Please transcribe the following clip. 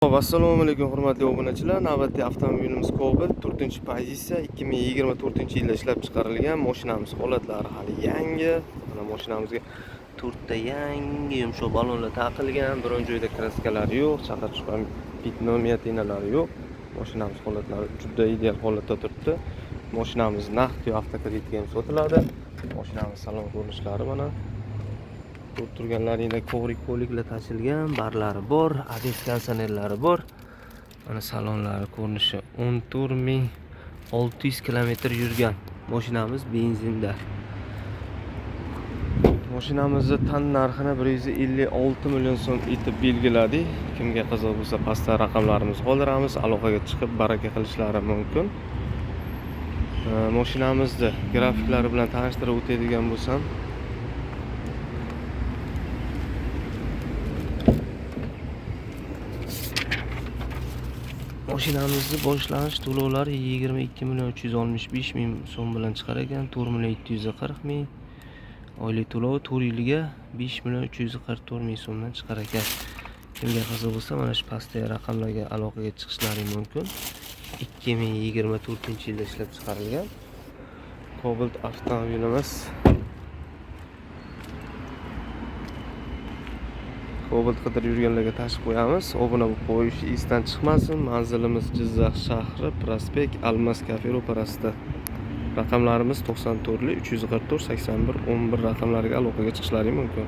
Assalomu alaykum hurmatli obunachilar. Navbatdagi avtomobilimiz Cobalt 4-pozitsiya 2024-yilda ishlab chiqarilgan. Mashinamiz holatlari hali yangi. Mana mashinamizga 4 ta yangi yumshoq balonlar taqilgan. Biron joyda kraskalari yo'q, chaqir chiqqan bitnometinalar yo'q. Mashinamiz holatlari juda ideal holatda turibdi. Mashinamiz naqd avtokreditga ham sotiladi. Mashinamiz salon ko'rinishlari mana. Ko'rib turganlaringdek kovrik-poliklar tashilgan, barlari bor, ABS konditsionerlari bor. Mana salonlari ko'rinishi 14600 kilometr yurgan. Mashinamiz benzinda. Mashinamizni tan narxini 156 million so'm etib belgiladik. Kimga qiziq bo'lsa, pastda raqamlarimizni qoldiramiz, aloqaga chiqib baraka qilishlari mumkin. Mashinamizni grafiklari bilan tanishtirib o'tadigan bo'lsam, mashinamizni boshlanish to'lovlari 22 million 365 ming so'm bilan chiqar ekan, 4 million 740 ming. Oylik to'lovi 4 yilga 5 million 344 ming so'mdan chiqar ekan. Kimga qiziq bo'lsa, mana shu pastdagi raqamlarga aloqaga chiqishlari mumkin. 2024-yilda ishlab chiqarilgan Cobalt avtomobilimiz. Cobalt qidirib yurganlarga tashib qo'yamiz. Obuna bo'lib qo'yish esdan chiqmasin. Manzilimiz Jizzax shahri, prospekt Almas kafe ro'parasida. Raqamlarimiz 94 344 81 11 raqamlariga aloqaga chiqishlari mumkin.